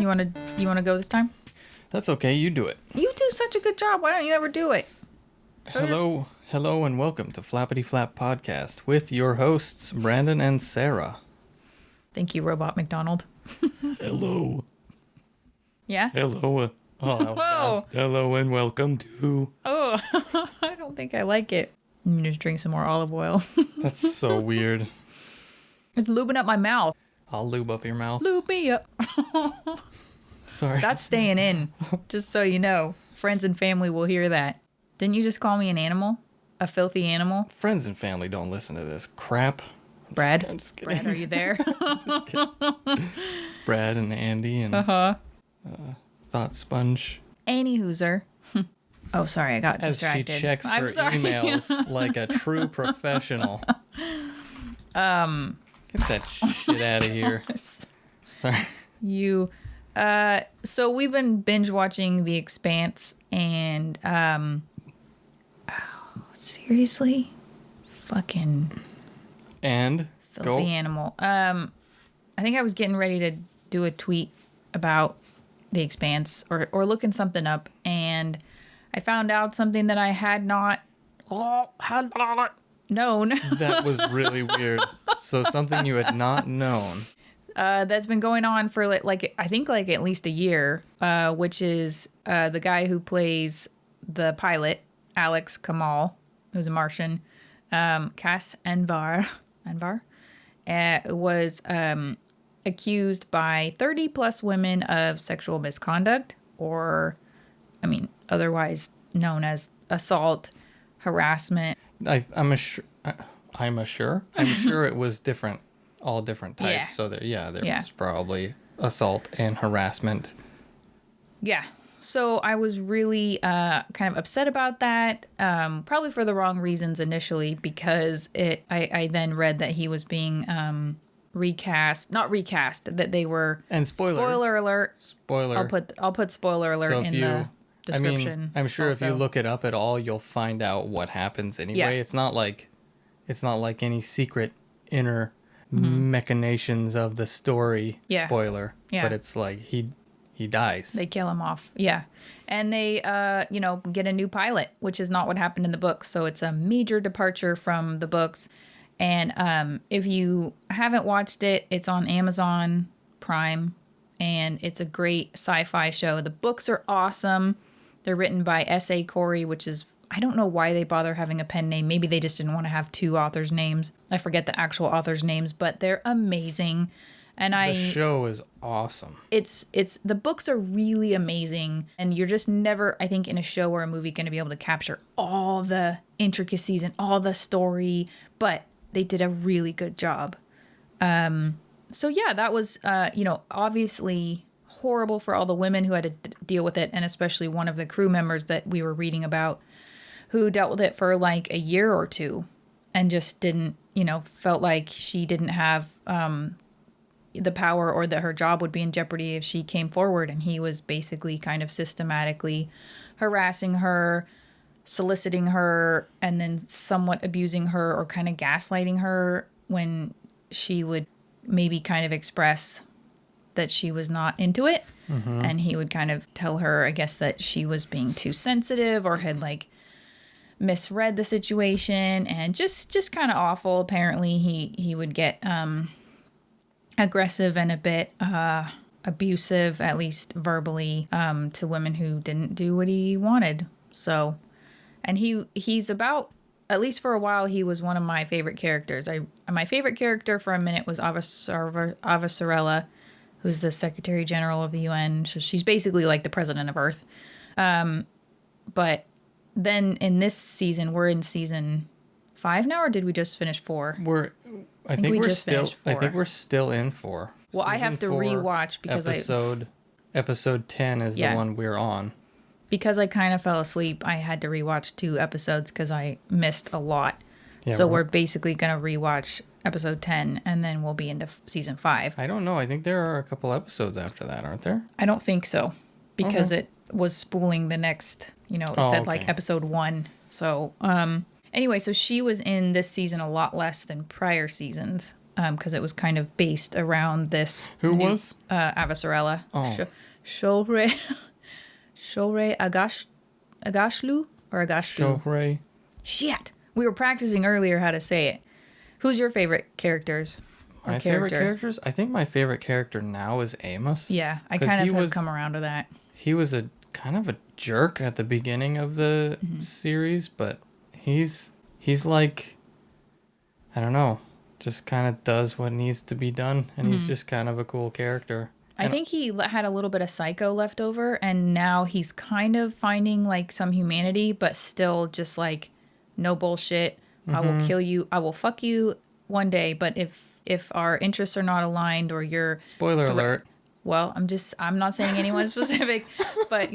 You wanna go this time? That's okay. You do it. You do such a good job. Why don't you ever do it? Hello, and welcome to Flappity Flap Podcast with your hosts Brandon and Sarah. Thank you, Robot McDonald. Hello. Yeah? Hello. Whoa. Hello and welcome to. Oh, I don't think I like it. I'm gonna just drink some more olive oil. That's so weird. It's lubing up my mouth. I'll lube up your mouth. Lube me up. Sorry. That's staying in. Just so you know. Friends and family will hear that. Didn't you just call me an animal? A filthy animal? Friends and family don't listen to this crap. Brad? I'm just kidding. Brad, are you there? Just kidding. Brad and Andy and Thought Sponge. Any hooser. Oh, sorry, I got distracted. As she checks her emails like a true professional. Get that shit out of here. Sorry. So we've been binge watching The Expanse and seriously? Fucking and filthy go. Animal. I think I was getting ready to do a tweet about The Expanse or looking something up, and I found out something that I had not known. That was really weird. So something you had not known. That's been going on for I think at least a year, which is the guy who plays the pilot, Alex Kamal, who's a Martian, Cas Anvar, was accused by 30 plus women of sexual misconduct, or, otherwise known as assault, harassment. I'm sure it was different. All different types. Yeah. So there was probably assault and harassment. Yeah. So I was really kind of upset about that, probably for the wrong reasons initially, because I then read that he was being not recast, that they were. And spoiler alert. I'll put spoiler alert in the description. I'm sure also. if you look it up at all, you'll find out what happens anyway. Yeah. It's not like any secret inner machinations of the story spoiler. Yeah. But it's like he dies. They kill him off. Yeah. And they get a new pilot, which is not what happened in the books. So it's a major departure from the books. And if you haven't watched it, it's on Amazon Prime, and it's a great sci-fi show. The books are awesome. They're written by S.A. Corey, which is, I don't know why they bother having a pen name. Maybe they just didn't want to have two authors' names. I forget the actual authors' names, but they're amazing. And the show is awesome. It's the books are really amazing, and you're just never, I think, in a show or a movie going to be able to capture all the intricacies and all the story, but they did a really good job. So yeah, that was obviously horrible for all the women who had to deal with it, and especially one of the crew members that we were reading about, who dealt with it for like a year or two and just didn't, felt like she didn't have the power, or that her job would be in jeopardy if she came forward. And he was basically kind of systematically harassing her, soliciting her, and then somewhat abusing her or kind of gaslighting her when she would maybe kind of express that she was not into it. Mm-hmm. And he would kind of tell her, I guess, that she was being too sensitive or had misread the situation, and just kind of awful. Apparently he would get aggressive and a bit abusive, at least verbally, to women who didn't do what he wanted. So, and he's about, at least for a while, he was one of my favorite characters. My favorite character for a minute was Avasarala, who's the Secretary General of the UN. So she's basically like the president of Earth. But then in this season, we're in season 5 now, or did we just finish 4? I think we're still in 4. Well, I have to rewatch because episode 10 is the one we're on. Because I kind of fell asleep, I had to rewatch 2 episodes because I missed a lot. Yeah, so we're basically going to rewatch episode 10, and then we'll be into season 5. I don't know. I think there are a couple episodes after that, aren't there? I don't think so, because it was spooling the next, like episode 1. So, anyway, so she was in this season a lot less than prior seasons. because it was kind of based around this. Who was? Avasarala. Oh. Shore Agashlu or Agashlu. Shohreh. Shit. We were practicing earlier how to say it. Who's your favorite characters? My favorite characters? I think my favorite character now is Amos. Yeah, I kind of have come around to that. He was a kind of a jerk at the beginning of the series, but he's like, I don't know, just kind of does what needs to be done, and he's just kind of a cool character. I think he had a little bit of psycho left over, and now he's kind of finding like some humanity, but still just like, no bullshit. I will kill you. I will fuck you one day, but if our interests are not aligned or you're... Spoiler alert. Well, I'm not saying anyone specific, but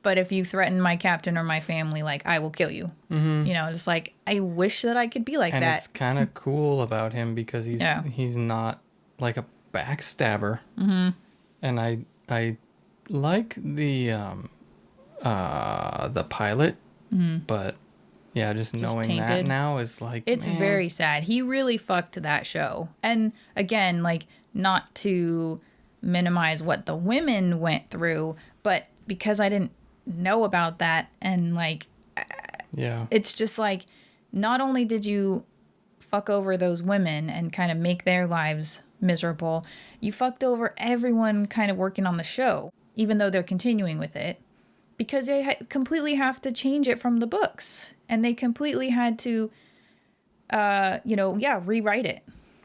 but if you threaten my captain or my family, like, I will kill you. Just like, I wish that I could be like that. And it's kind of cool about him because he's not like a backstabber. And I like the pilot, but yeah, just knowing tainted. that now is like, it's man. very sad. He really fucked that show. And again, like, not to minimize what the women went through, but because I didn't know about that, and like, yeah, it's just like, not only did you fuck over those women and kind of make their lives miserable, you fucked over everyone kind of working on the show, even though they're continuing with it, because they completely have to change it from the books, and they completely had to rewrite it.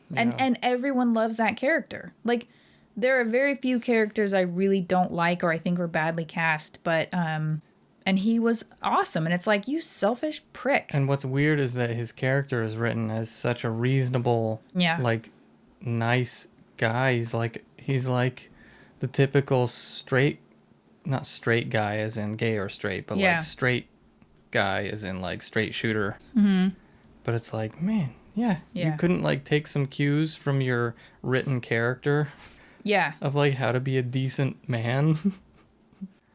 Yeah. And everyone loves that character. Like, there are very few characters I really don't like or I think were badly cast, but and he was awesome, and it's like, you selfish prick. And what's weird is that his character is written as such a reasonable, like, nice guy. He's like the typical not straight guy as in gay or straight, but like straight guy as in like straight shooter. But it's like, man, you couldn't like take some cues from your written character of like how to be a decent man.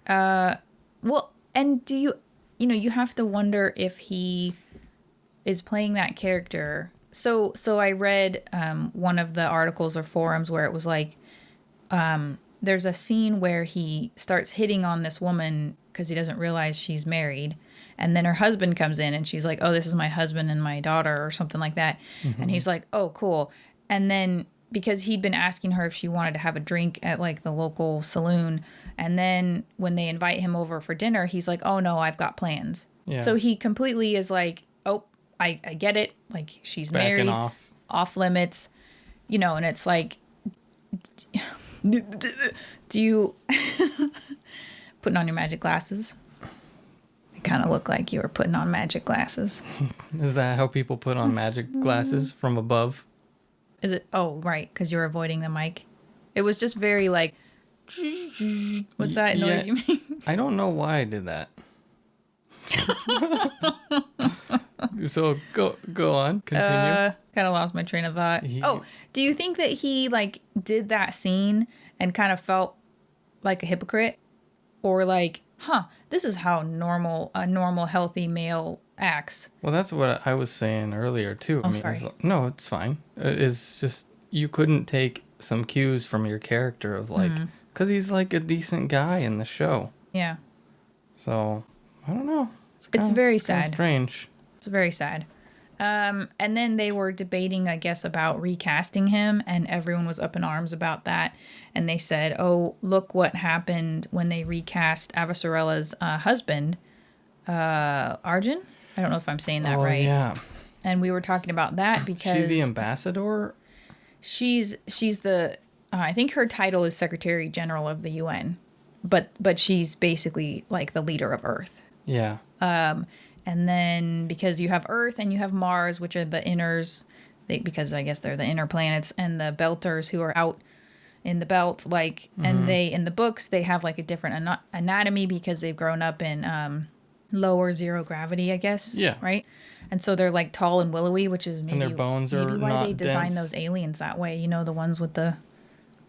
Well, and do you have to wonder if he is playing that character. So I read one of the articles or forums where it was like, there's a scene where he starts hitting on this woman because he doesn't realize she's married. And then her husband comes in and she's like, oh, this is my husband and my daughter or something like that. And he's like, oh, cool. And then because he'd been asking her if she wanted to have a drink at like the local saloon. And then when they invite him over for dinner, he's like, oh, no, I've got plans. Yeah. So he completely is like, oh, I get it. Like, she's Backing married, off limits, and it's like, do you putting on your magic glasses? It kind of looked like you were putting on magic glasses. Is that how people put on magic glasses from above? Is it? Oh, right, because you're avoiding the mic. It was just very like, what's that noise you make? I don't know why I did that. So go on, continue. Kind of lost my train of thought. Do you think that he like did that scene and kind of felt like a hypocrite, or like, this is how a normal healthy male acts? Well, that's what I was saying earlier too. Sorry. No, it's fine. It's just you couldn't take some cues from your character of like, because he's like a decent guy in the show. Yeah. So I don't know. It's very sad. Strange. It's very sad. And then they were debating, I guess, about recasting him, and everyone was up in arms about that. And they said, oh, look what happened when they recast Avasarala's husband, Arjun? I don't know if I'm saying that right. Yeah. And we were talking about that because... She's the ambassador? She's the... I think her title is Secretary General of the UN. But she's basically like the leader of Earth. Yeah. And then because you have Earth and you have Mars, which are the inners, because I guess they're the inner planets, and the belters who are out in the belt, like, and they, in the books, they have like a different anatomy because they've grown up in lower zero gravity, I guess. Yeah. Right? And so they're like tall and willowy, which is maybe, and their bones are why not they designed dense. those aliens that way. The ones with the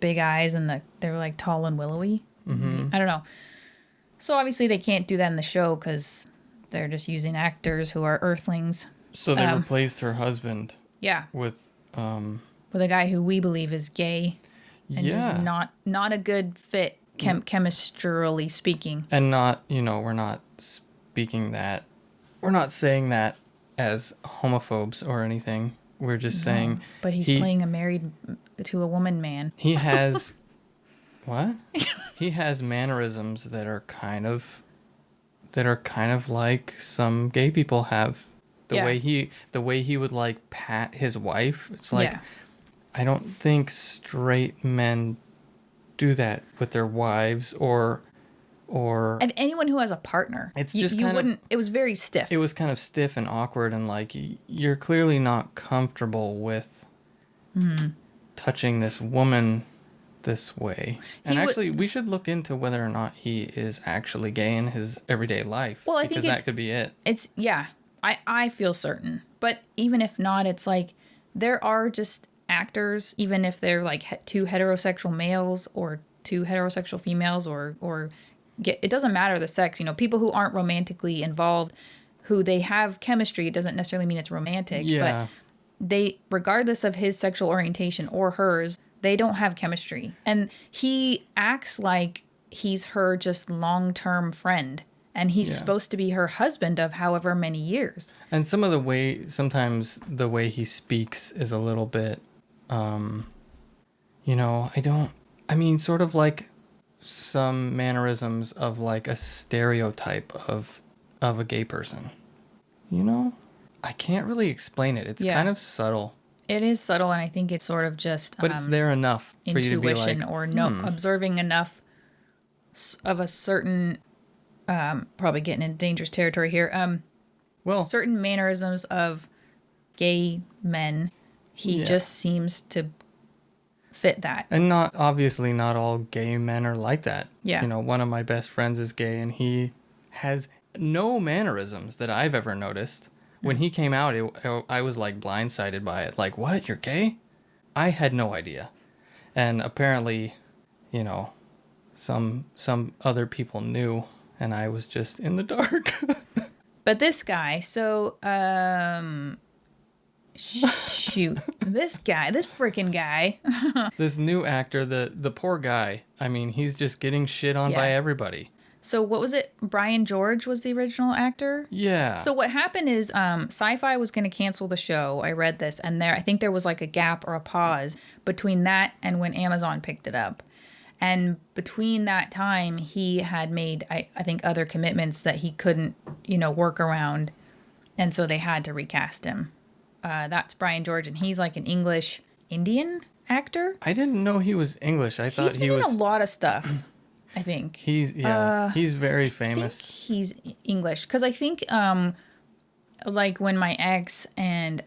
big eyes and they're like tall and willowy. I don't know. So obviously they can't do that in the show because they're just using actors who are Earthlings. So they replaced her husband. Yeah. With with a guy who we believe is gay and just not a good fit chemistrally speaking. And not, we're not speaking that, we're not saying that as homophobes or anything. We're just saying. But he's playing a married to a woman man. He has what? He has mannerisms that are kind of like some gay people have. The way he would like pat his wife. It's like I don't think straight men do that with their wives or and anyone who has a partner. It's just you wouldn't. It was very stiff. It was kind of stiff and awkward, and like you're clearly not comfortable with touching this woman this way. And actually, we should look into whether or not he is actually gay in his everyday life. Well, I think that could be it. I feel certain, but even if not, it's like there are just actors, even if they're like two heterosexual males or two heterosexual females or it doesn't matter the sex, people who aren't romantically involved, who they have chemistry. It doesn't necessarily mean it's romantic, but they, regardless of his sexual orientation or hers, they don't have chemistry. And he acts like he's her just long-term friend, and he's supposed to be her husband of however many years. And sometimes the way he speaks is a little bit, sort of like some mannerisms of like a stereotype of a gay person. I can't really explain it. It's kind of subtle. It is subtle, and I think it's sort of just but it's there enough for you to be like, or observing enough of a certain probably getting into dangerous territory here. Certain mannerisms of gay men, he just seems to fit that. And not all gay men are like that. Yeah. One of my best friends is gay, and he has no mannerisms that I've ever noticed. When he came out, I was like blindsided by it. Like, what? You're gay? I had no idea. And apparently, some other people knew, and I was just in the dark. But this guy, so shoot, this freaking guy. This new actor, the poor guy. I mean, he's just getting shit on by everybody. So what was it? Brian George was the original actor? Yeah. So what happened is Sci-Fi was going to cancel the show. I read this, and I think there was like a gap or a pause between that and when Amazon picked it up. And between that time, he had made, I think, other commitments that he couldn't, work around. And so they had to recast him. That's Brian George, and he's like an English Indian actor. I didn't know he was English. I thought he was... He's been in a lot of stuff, I think. He's very famous. I think he's English. Because I think, like, when my ex and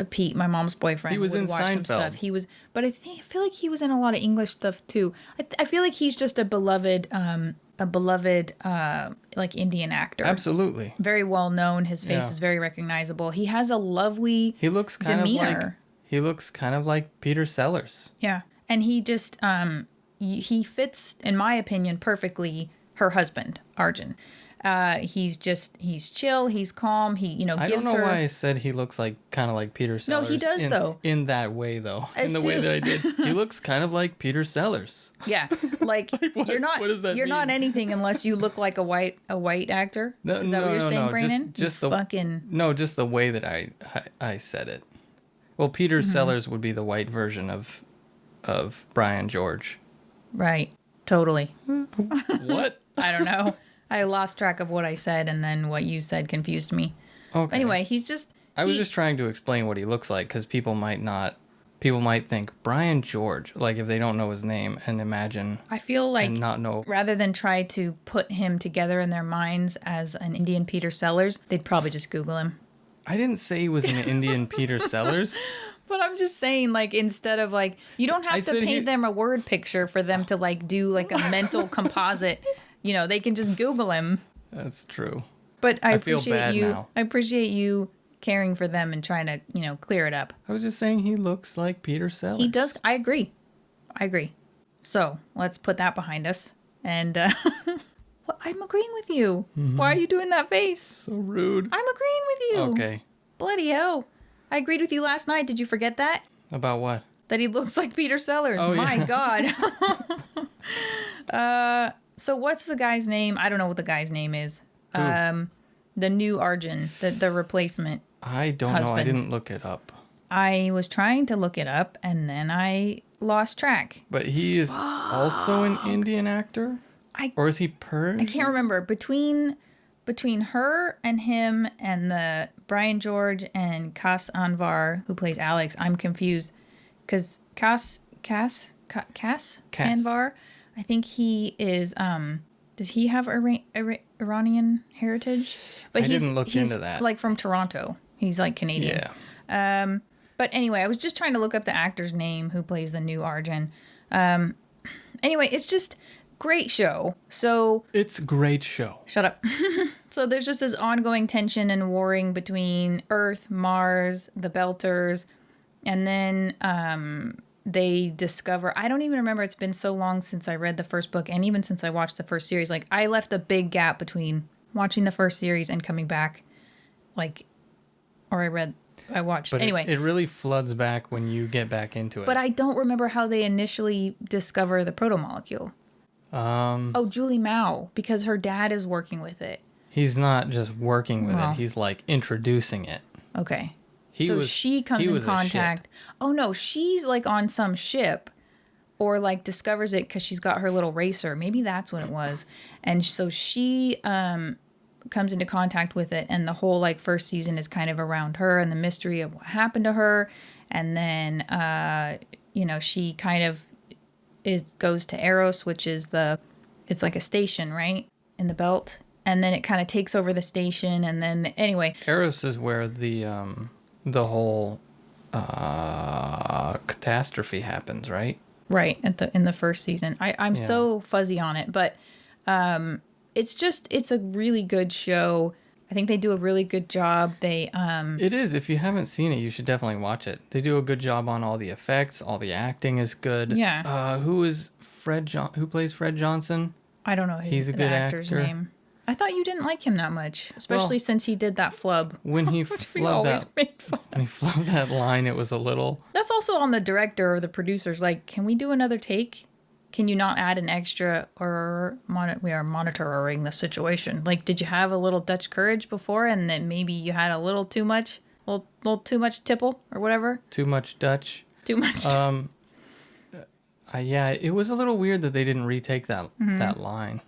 Pete, my mom's boyfriend, he was would in watch some Seinfeld. stuff. But I feel like he was in a lot of English stuff too. I feel like he's just a beloved like Indian actor. Absolutely. Very well known. His face is very recognizable. He has a lovely He looks kind of like Peter Sellers. Yeah, and he just he fits, in my opinion, perfectly her husband, Arjun. He's chill, he's calm, he, gives her... I don't know why I said he looks kind of like Peter Sellers. No, he does, though. In that way, though. In the way that I did. He looks kind of like Peter Sellers. Yeah, like what does that mean? Not anything unless you look like a white actor. Is that what you're saying, Brandon? Just the way that I said it. Well, Peter Sellers would be the white version of Brian George. Right. Totally. What? I don't know. I lost track of what I said, and then what you said confused me. Okay. Anyway, I was just trying to explain what he looks like, because people might think Brian George, like if they don't know his name and imagine. I feel like and not know. Rather than try to put him together in their minds as an Indian Peter Sellers, they'd probably just Google him. I didn't say he was an Indian Peter Sellers. But I'm just saying, like, instead of, like, you don't have to paint them a word picture for them to, like, do, like, a mental composite. They can just Google him. That's true. But I feel bad now. I appreciate you caring for them and trying to, clear it up. I was just saying he looks like Peter Sellers. He does. I agree. So let's put that behind us. And well, I'm agreeing with you. Mm-hmm. Why are you doing that face? So rude. I'm agreeing with you. Okay. Bloody hell. I agreed with you last night. Did you forget that? About what? That he looks like Peter Sellers. Oh, My yeah. God. So what's the guy's name? I don't know what the guy's name is. Who? The new Arjun, the replacement. I don't know. I didn't look it up. I was trying to look it up, and then I lost track. But he is also an Indian actor? Or is he Persian? I can't remember. Between her and him and the Brian George and Cas Anvar, who plays Alex, I'm confused. Because Cas Anvar, I think he is... does he have Iranian heritage? But I didn't look into that. Like from Toronto. He's like Canadian. Yeah. But anyway, I was just trying to look up the actor's name who plays the new Arjun. Anyway, it's just great show. So it's a great show. Shut up. So there's just this ongoing tension and warring between Earth, Mars, the Belters, and then they discover, I don't even remember, it's been so long since I read the first book and even since I watched the first series. Like, I left a big gap between watching the first series and coming back, I watched. But anyway. It really floods back when you get back into it. But I don't remember how they initially discover the protomolecule. Julie Mao, because her dad is working with it. He's not just working with it. He's like introducing it. Okay. She comes in contact. Oh no, she's like on some ship or like discovers it because she's got her little racer. Maybe that's what it was. And so she comes into contact with it, and the whole like first season is kind of around her and the mystery of what happened to her. And then she kind of goes to Eros, which is it's like a station, right? In the belt. And then it kind of takes over the station, and then anyway. Eros is where the whole catastrophe happens, right? Right, in the first season. I'm so fuzzy on it, but it's a really good show. I think they do a really good job. It is. If you haven't seen it, you should definitely watch it. They do a good job on all the effects. All the acting is good. Yeah. Who plays Fred Johnson? I don't know He's a good actor's actor. name. I thought you didn't like him that much, especially since he did that flub. When he flubbed that line, it was a little... That's also on the director or the producers. Like, can we do another take? Can you not add an extra, or we are monitoring the situation? Like, did you have a little Dutch courage before, and then maybe you had a little too much, little too much tipple or whatever? Too much Dutch. Too much. Yeah, it was a little weird that they didn't retake that line.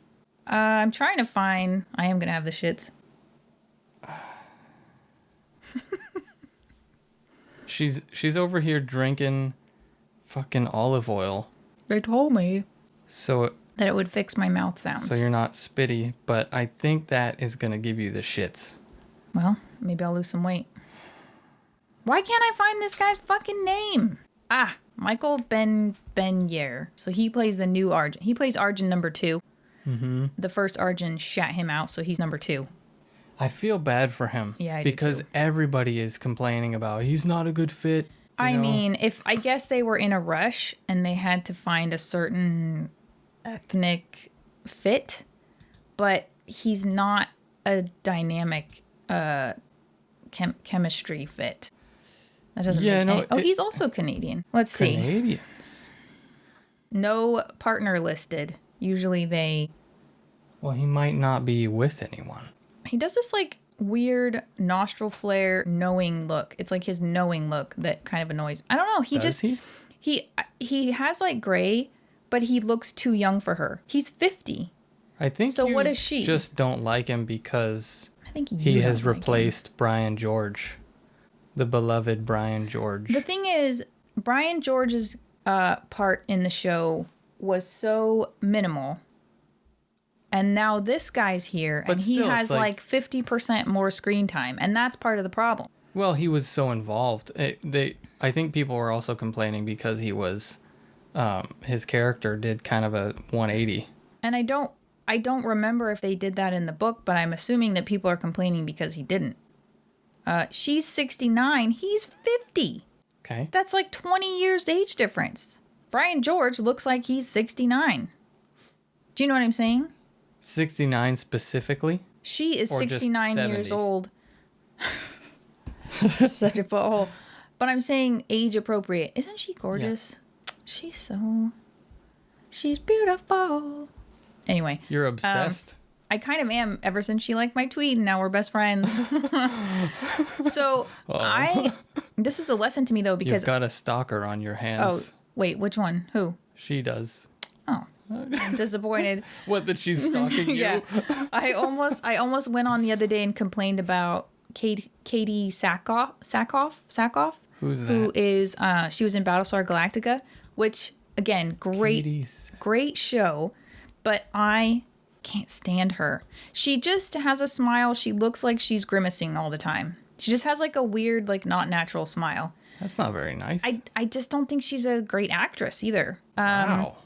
I'm trying to find... I am going to have the shits. She's over here drinking fucking olive oil. They told me that it would fix my mouth sounds. So you're not spitty, but I think that is going to give you the shits. Well, maybe I'll lose some weight. Why can't I find this guy's fucking name? Michael Benyaer. So he plays the new Arjun. He plays Arjun number 2. Mm-hmm. The first Arjun shat him out, so he's number 2. I feel bad for him. Yeah, I because do too. Everybody is complaining about he's not a good fit. I mean, I guess they were in a rush and they had to find a certain ethnic fit, but he's not a dynamic chemistry fit. That doesn't make any... Oh, he's also Canadian. Let's see. Canadians. No partner listed. Usually they... Well, he might not be with anyone. He does this like weird nostril flare knowing look. It's like his knowing look that kind of annoys. I don't know. He has like gray, but he looks too young for her. He's 50. I think so. What is she? Just don't like him because I think he has replaced Brian George, the beloved Brian George. The thing is, Brian George's part in the show was so minimal. And now this guy's here, and he has like 50% more screen time, and that's part of the problem. Well, he was so involved. I think people were also complaining because he was, his character did kind of a 180. And I don't remember if they did that in the book, but I'm assuming that people are complaining because he didn't. She's 69, he's 50. Okay. That's like 20 years age difference. Brian George looks like he's 69. Do you know what I'm saying? 69 specifically? She is 69 years old. Such a butthole. But I'm saying age appropriate. Isn't she gorgeous? Yeah. She's beautiful. Anyway. You're obsessed? I kind of am ever since she liked my tweet and now we're best friends. So this is a lesson to me though, because you've got a stalker on your hands. Oh, wait, which one? Who? She does. Oh, I'm disappointed. What, that she's stalking you? Yeah. I almost went on the other day and complained about Katie Sackhoff. Who's that? Who is, she was in Battlestar Galactica, which, again, great show, but I can't stand her. She just has a smile. She looks like she's grimacing all the time. She just has like a weird, like not natural smile. That's not very nice. I just don't think she's a great actress either. Wow.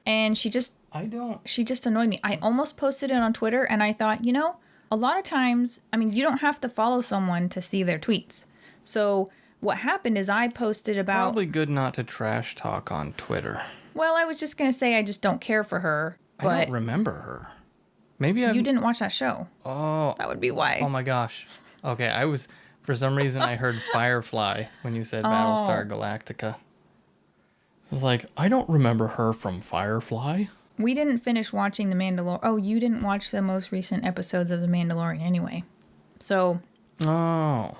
And she just annoyed me. I almost posted it on Twitter and I thought, a lot of times, I mean, you don't have to follow someone to see their tweets. So what happened is I posted about... Probably good not to trash talk on Twitter. Well, I was just going to say I just don't care for her. But I don't remember her. Maybe you didn't watch that show. Oh. That would be why. Oh my gosh. Okay, for some reason I heard Firefly when you said Battlestar Galactica. I was like, I don't remember her from Firefly. We didn't finish watching The Mandalorian. Oh, you didn't watch the most recent episodes of The Mandalorian anyway. So. Oh.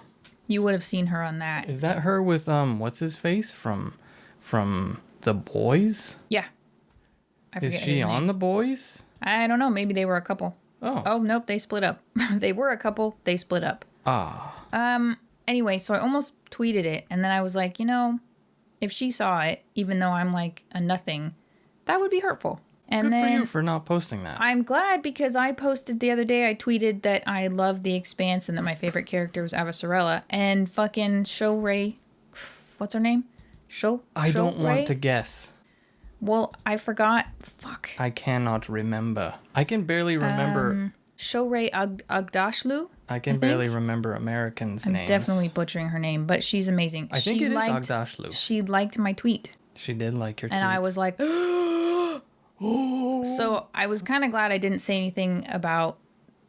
You would have seen her on that. Is that her with, what's his face from The Boys? Yeah. Is she on The Boys? I don't know. Maybe they were a couple. Oh. Oh, nope. They split up. They were a couple. They split up. Ah. Anyway, so I almost tweeted it. And then I was like, if she saw it, even though I'm like a nothing, that would be hurtful. And Good for you for not posting that. I'm glad because I posted the other day, I tweeted that I love The Expanse and that my favorite character was Avasarala. And fucking Show Ray, what's her name? I don't want to guess. Well, I forgot. Fuck. I cannot remember. I can barely remember. Shohreh Aghdashloo. I can barely remember Americans' names. I'm definitely butchering her name, but she's amazing. I think it is Aghdashloo. She liked my tweet. She did like your tweet. And I was like, So I was kind of glad I didn't say anything about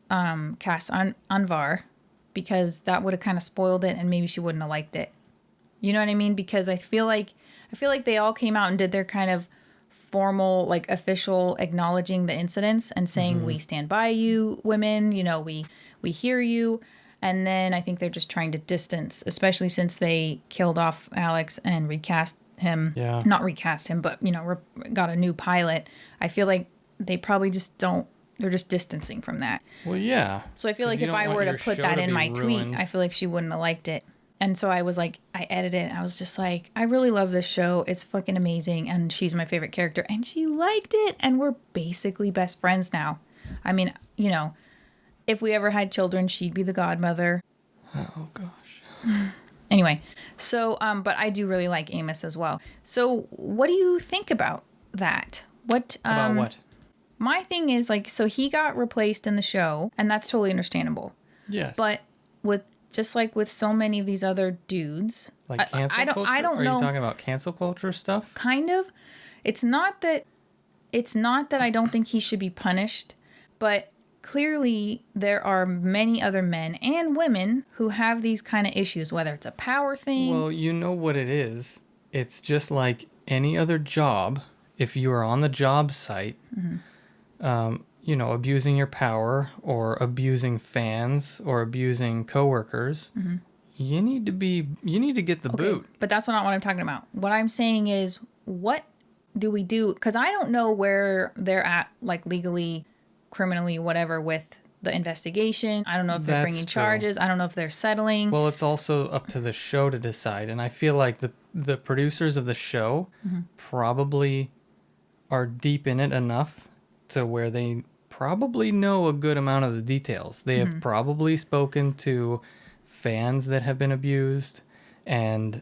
Cas Anvar because that would have kind of spoiled it and maybe she wouldn't have liked it. You know what I mean? Because I feel like they all came out and did their kind of formal, like official acknowledging the incidents and saying we stand by you, women. We hear you. And then I think they're just trying to distance, especially since they killed off Alex and recast him. Yeah. Not recast him, but got a new pilot. I feel like they probably just don't. They're just distancing from that. Well, yeah. So I feel like if I were to put that in my tweet, I feel like she wouldn't have liked it. And so I was like, I edited it. And I was just like, I really love this show. It's fucking amazing. And she's my favorite character. And she liked it. And we're basically best friends now. I mean, if we ever had children, she'd be the godmother. Oh, gosh. Anyway, so, but I do really like Amos as well. So what do you think about that? About what? My thing is so he got replaced in the show and that's totally understandable. Yes. But just like with so many of these other dudes. Like cancel culture? I don't know. Are you talking about cancel culture stuff? Kind of. It's not that I don't think he should be punished, but clearly there are many other men and women who have these kind of issues, whether it's a power thing. Well, you know what it is. It's just like any other job. If you are on the job site, abusing your power or abusing fans or abusing coworkers, you need to get the boot. But that's not what I'm talking about. What I'm saying is, what do we do? Because I don't know where they're at, like legally, criminally, whatever, with the investigation. I don't know if they're bringing charges. I don't know if they're settling. Well, it's also up to the show to decide. And I feel like the producers of the show probably are deep in it enough to where they probably know a good amount of the details. They have probably spoken to fans that have been abused and,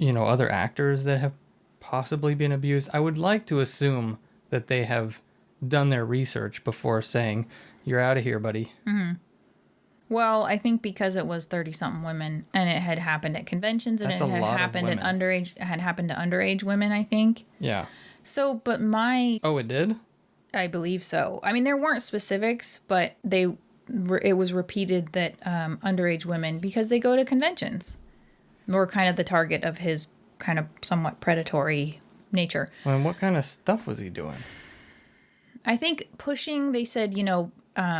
other actors that have possibly been abused. I would like to assume that they have done their research before saying, you're out of here, buddy. Well, I think because it was 30-something women and it had happened at conventions and it had happened to underage women, I think. Yeah. So, but Oh, it did? I believe so. I mean, there weren't specifics, but it was repeated that underage women, because they go to conventions. We're kind of the target of his kind of somewhat predatory nature. Well, and what kind of stuff was he doing? I think pushing, they said,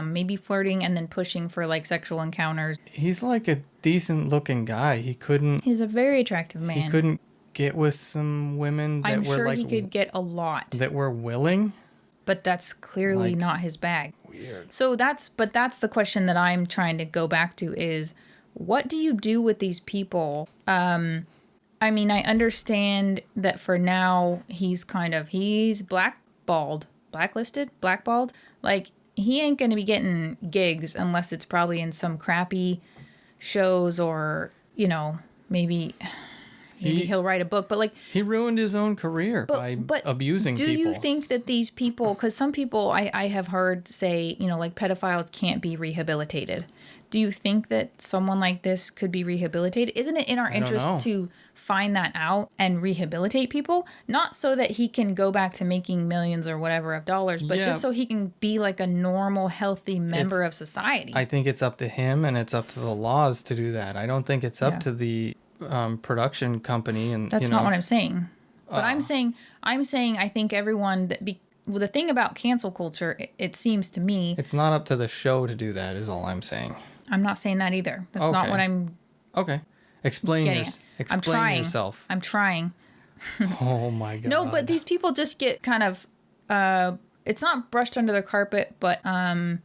maybe flirting and then pushing for like sexual encounters. He's like a decent looking guy. He's a very attractive man. He couldn't get with some women that I'm were sure like... he could get a lot. That were willing? But that's clearly like, not his bag. Weird. So that's the question that I'm trying to go back to is, what do you do with these people? I mean, I understand that for now he's blackballed. Like, he ain't going to be getting gigs unless it's probably in some crappy shows or, maybe he'll write a book. But, like... He ruined his own career by abusing people. Do you think that these people... Because some people I have heard say, like, pedophiles can't be rehabilitated. Do you think that someone like this could be rehabilitated? Isn't it in our interest to find that out and rehabilitate people? Not so that he can go back to making millions or whatever of dollars, but just so he can be like a normal, healthy member of society. I think it's up to him and it's up to the laws to do that. I don't think it's up to the production company. And that's not what I'm saying. But I'm saying I think everyone that well, the thing about cancel culture, it seems to me, it's not up to the show to do that, is all I'm saying. I'm not saying that either. That's not what I'm... Okay. Explain yourself. I'm trying. Oh, my God. No, but these people just get kind of... it's not brushed under the carpet, but kind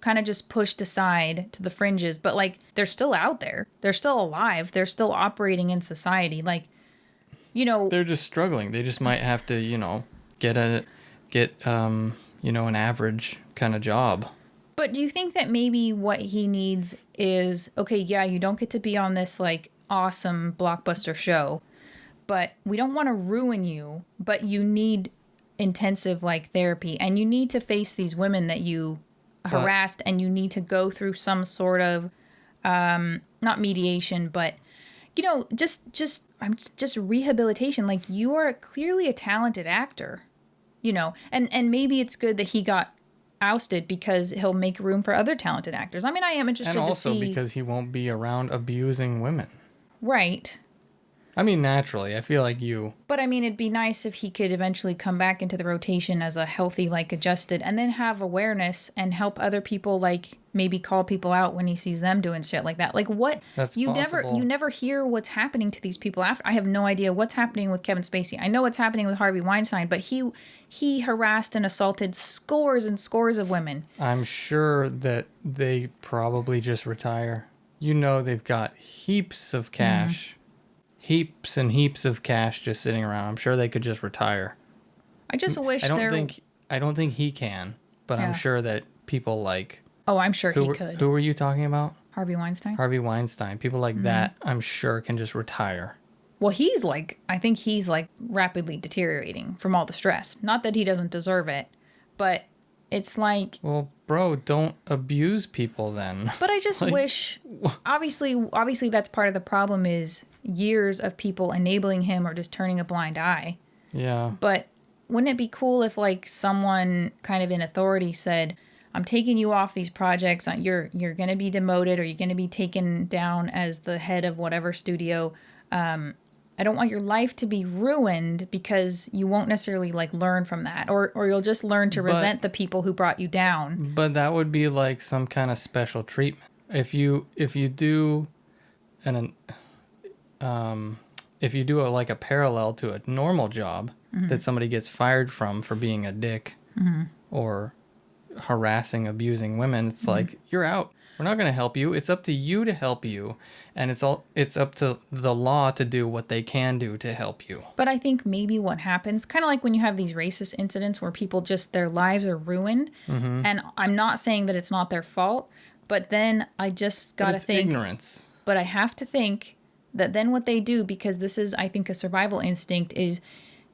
of just pushed aside to the fringes. But, like, they're still out there. They're still alive. They're still operating in society. Like, They're just struggling. They just might have to, get an average kind of job. But do you think that maybe what he needs is, okay, yeah, you don't get to be on this, like, awesome blockbuster show, but we don't want to ruin you, but you need intensive, like, therapy, and you need to face these women that you harassed, and you need to go through some sort of, not mediation, but, just rehabilitation. Like, you are clearly a talented actor, and maybe it's good that he got ousted because he'll make room for other talented actors. I mean, I am interested to see... And also because he won't be around abusing women. Right. I mean, naturally, I feel like you... But, I mean, it'd be nice if he could eventually come back into the rotation as a healthy, like, adjusted, and then have awareness and help other people, like, maybe call people out when he sees them doing shit like that. Like, what? That's you possible. You never hear what's happening to these people after. I have no idea what's happening with Kevin Spacey. I know what's happening with Harvey Weinstein, but he harassed and assaulted scores and scores of women. I'm sure that they probably just retire. They've got heaps of cash. Mm-hmm. Heaps and heaps of cash just sitting around. I'm sure they could just retire. I just wish I don't think he can, but I'm sure that people like... Oh, I'm sure he could. Who were you talking about? Harvey Weinstein. Harvey Weinstein. People like that, I'm sure, can just retire. Well, I think he's rapidly deteriorating from all the stress. Not that he doesn't deserve it, but it's like... Well, bro, don't abuse people then. But I just wish... Obviously that's part of the problem is years of people enabling him or just turning a blind eye. Yeah. But wouldn't it be cool if, like, someone kind of in authority said, I'm taking you off these projects. You're going to be demoted or you're going to be taken down as the head of whatever studio. I don't want your life to be ruined because you won't necessarily, like, learn from that. Or you'll just learn to resent the people who brought you down. But that would be, like, some kind of special treatment. If you do a parallel to a normal job that somebody gets fired from for being a dick or harassing, abusing women, it's like, you're out. We're not going to help you. It's up to you to help you. And it's up to the law to do what they can do to help you. But I think maybe what happens, kind of like when you have these racist incidents where people just, their lives are ruined. Mm-hmm. And I'm not saying that it's not their fault, but then I just got to think. Ignorance. But I have to think that then what they do, because this is, I think, a survival instinct, is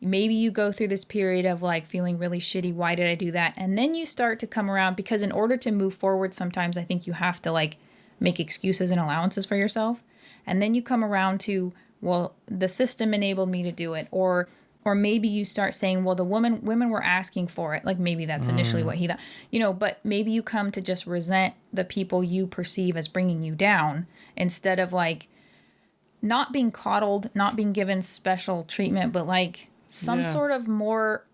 maybe you go through this period of, like, feeling really shitty. Why did I do that? And then you start to come around, because in order to move forward, sometimes I think you have to, like, make excuses and allowances for yourself. And then you come around to, well, the system enabled me to do it. Or maybe you start saying, well, the women were asking for it. Like, maybe that's initially what he thought, but maybe you come to just resent the people you perceive as bringing you down instead of, like, not being coddled, not being given special treatment, but like some sort of more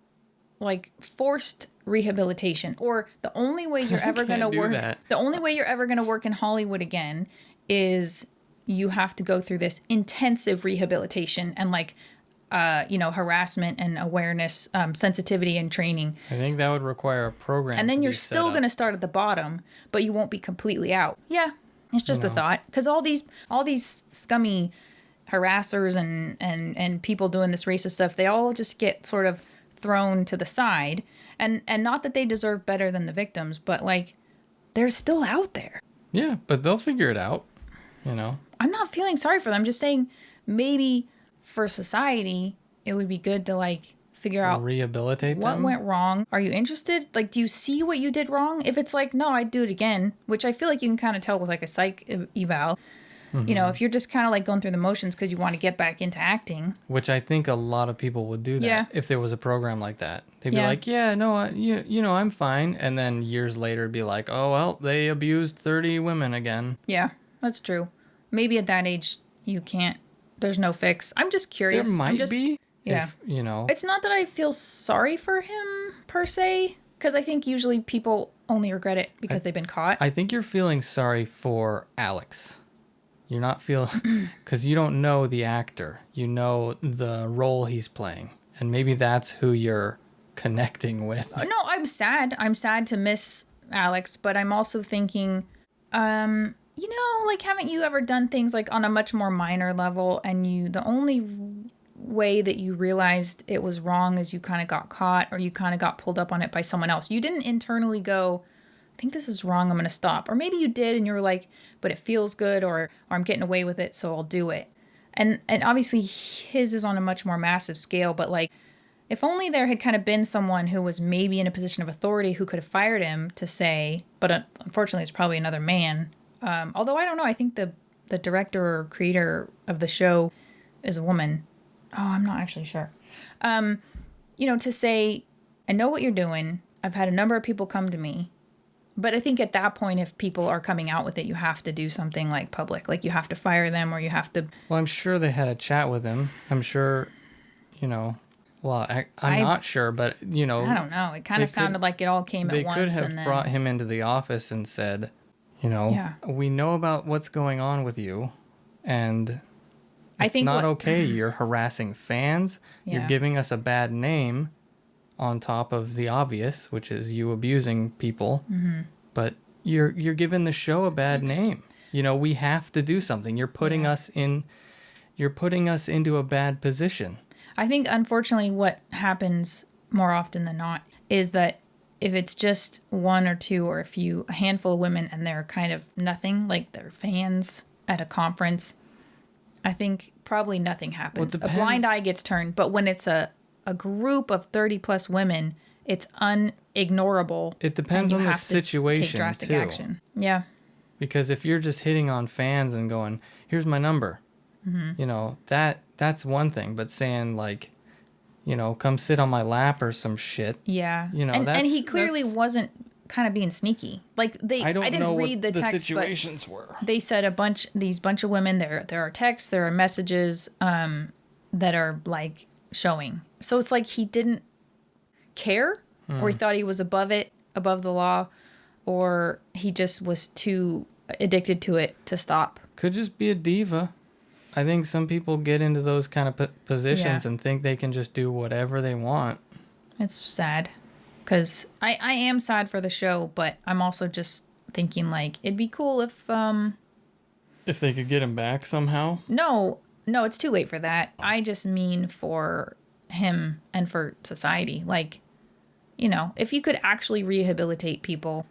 like forced rehabilitation. Or the only way you're ever going to work, the only way you're ever going to work in Hollywood again is you have to go through this intensive rehabilitation and like, harassment and awareness, sensitivity and training. I think that would require a program. And then you're still going to start at the bottom, but you won't be completely out. Yeah, it's just a thought. Because all these scummy harassers and people doing this racist stuff, they all just get sort of thrown to the side. And not that they deserve better than the victims, but like they're still out there. Yeah, but they'll figure it out, I'm not feeling sorry for them. I'm just saying maybe for society, it would be good to like figure out rehabilitate what them. Went wrong. Are you interested? Like, do you see what you did wrong? If it's like, no, I'd do it again, which I feel like you can kind of tell with like a psych eval. If you're just kind of like going through the motions because you want to get back into acting. Which I think a lot of people would do that if there was a program like that. They'd be like, yeah, no, I'm fine. And then years later be like, oh, well, they abused 30 women again. Yeah, that's true. Maybe at that age, you can't. There's no fix. I'm just curious. There might be. Yeah. If, It's not that I feel sorry for him, per se, because I think usually people only regret it because they've been caught. I think you're feeling sorry for Alex. You're not feeling... Because you don't know the actor. You know the role he's playing. And maybe that's who you're connecting with. No, I'm sad. I'm sad to miss Alex, but I'm also thinking... haven't you ever done things like on a much more minor level and the only way that you realized it was wrong is you kind of got caught or you kind of got pulled up on it by someone else. You didn't internally go, I think this is wrong, I'm going to stop. Or maybe you did and you were like, but it feels good or I'm getting away with it, so I'll do it. And obviously his is on a much more massive scale, but like if only there had kind of been someone who was maybe in a position of authority who could have fired him to say, but unfortunately it's probably another man. Although I don't know, I think the director or creator of the show is a woman. Oh, I'm not actually sure. To say, I know what you're doing. I've had a number of people come to me. But I think at that point, if people are coming out with it, you have to do something like public. Like you have to fire them or you have to... Well, I'm sure they had a chat with him. I'm sure, well, I'm not sure, but, I don't know. It kind of sounded like it all came at once. They could have brought him into the office and said... we know about what's going on with you, and it's not okay. You're harassing fans. Yeah. You're giving us a bad name on top of the obvious, which is you abusing people. Mm-hmm. But you're giving the show a bad name. We have to do something. You're putting us into a bad position. I think, unfortunately, what happens more often than not is that if it's just one or two or a handful of women and they're kind of nothing, like they're fans at a conference, I think probably nothing happens. A blind eye gets turned. But when it's a group of 30 plus women, it's unignorable. It depends on the situation, take drastic action. Yeah. Because if you're just hitting on fans and going, here's my number, that's one thing. But saying like, come sit on my lap or some shit. Yeah. And he clearly wasn't kind of being sneaky. Like I didn't read the text, situations were. They said these bunch of women, there are texts, there are messages that are like showing. So it's like he didn't care or he thought he was above the law, or he just was too addicted to it to stop. Could just be a diva. I think some people get into those kind of positions and think they can just do whatever they want. It's sad because I am sad for the show, but I'm also just thinking like it'd be cool if they could get him back somehow. No, it's too late for that. I just mean for him and for society. Like, if you could actually rehabilitate people.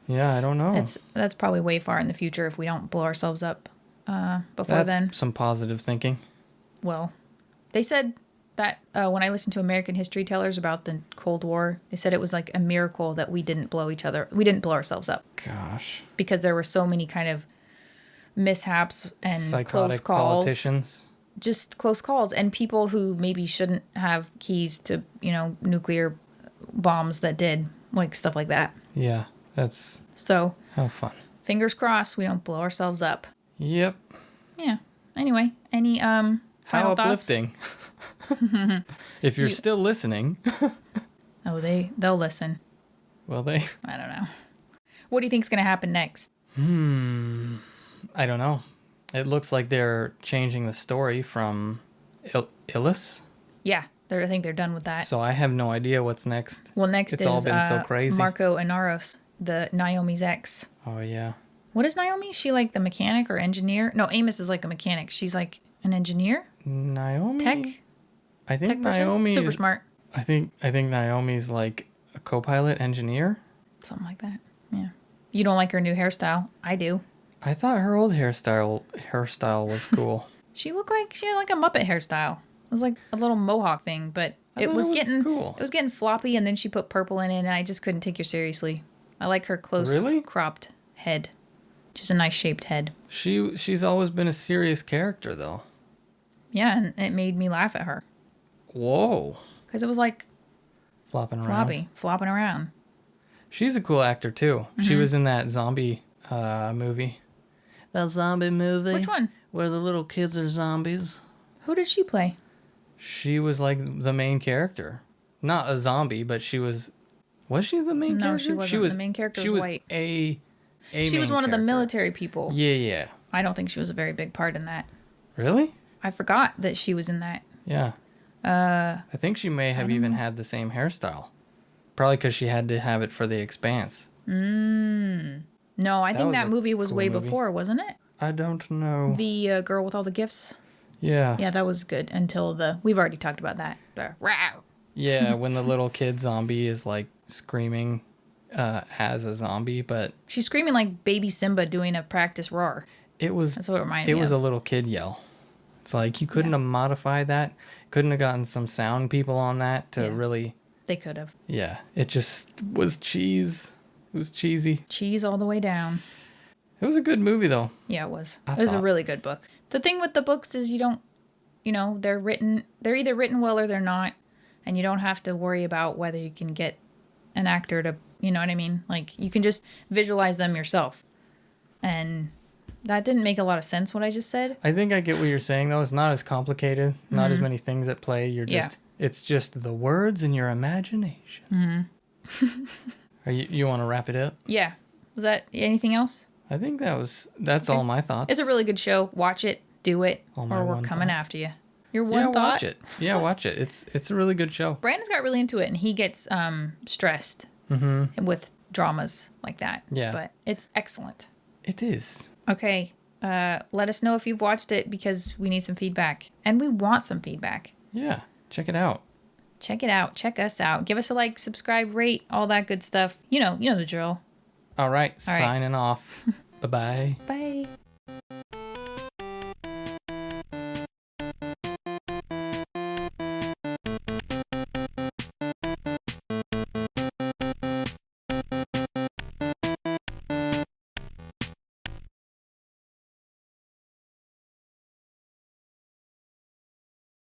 Yeah, I don't know. That's probably way far in the future if we don't blow ourselves up. Before then. Some positive thinking. Well, they said that when I listened to American History Tellers about the Cold War, they said it was like a miracle that we didn't blow ourselves up. Gosh. Because there were so many kind of mishaps and psychotic close calls. Politicians. Just close calls and people who maybe shouldn't have keys to, nuclear bombs that did, like stuff like that. Yeah, that's... So... How fun. Fingers crossed we don't blow ourselves up. Yep. Yeah. Anyway, any How final thoughts? uplifting. If you're still listening. Oh, they'll listen. Will they? I don't know. What do you think's going to happen next? I don't know. It looks like they're changing the story from Illis. Yeah, I think they're done with that. So I have no idea what's next. Well, next it's is all been so crazy. Marco Inaros, the Naomi's ex. Oh, yeah. What is Naomi? Is she like the mechanic or engineer? No, Amos is like a mechanic. She's like an engineer? Naomi? Tech? I think Tech Naomi super smart. I think Naomi's like a co-pilot engineer. Something like that. Yeah. You don't like her new hairstyle. I do. I thought her old hairstyle was cool. She had like a Muppet hairstyle. It was like a little mohawk thing, but it was getting cool. It was getting floppy, and then she put purple in it, and I just couldn't take her seriously. I like her close cropped head. Just a nice shaped head. She's always been a serious character, though. Yeah, and it made me laugh at her. Whoa. Because it was like flopping around. She's a cool actor, too. Mm-hmm. She was in that zombie movie. That zombie movie? Which one? Where the little kids are zombies. Who did she play? She was like the main character. Not a zombie, but she was... Was she the main character? No, she wasn't. The main character was white. She was one of the military people. Yeah. I don't think she was a very big part in that. Really? I forgot that she was in that. Yeah. I think she may have even had the same hairstyle. Probably because she had to have it for The Expanse. No, I think that movie was way before, wasn't it? I don't know. The girl with all the gifts? Yeah. Yeah, that was good until we've already talked about that. Yeah, when the little kid zombie is like screaming as a zombie, but... She's screaming like baby Simba doing a practice roar. That's what it reminded me of. It was a little kid yell. It's like you couldn't have modified that. Couldn't have gotten some sound people on that to really... They could have. Yeah, it just was cheese. It was cheesy. Cheese all the way down. It was a good movie, though. Yeah, it was. It was a really good book. The thing with the books is they're either written well or they're not. And you don't have to worry about whether you can get an actor to, you know what I mean? Like, you can just visualize them yourself. And that didn't make a lot of sense, what I just said. I think I get what you're saying, though. It's not as complicated. Not as many things at play. It's just the words in your imagination. You want to wrap it up? Yeah. Was that anything else? I think that's all my thoughts. It's a really good show. Watch it, do it, or we're coming after you. Your one thought? Watch it. Yeah, watch it. It's a really good show. Brandon's got really into it, and he gets stressed with dramas like that. Yeah. But it's excellent. It is. Okay. Let us know if you've watched it because we need some feedback. And we want some feedback. Yeah. Check it out. Check it out. Check us out. Give us a like, subscribe, rate, all that good stuff. You know the drill. All right. Signing off. Bye-bye. Bye.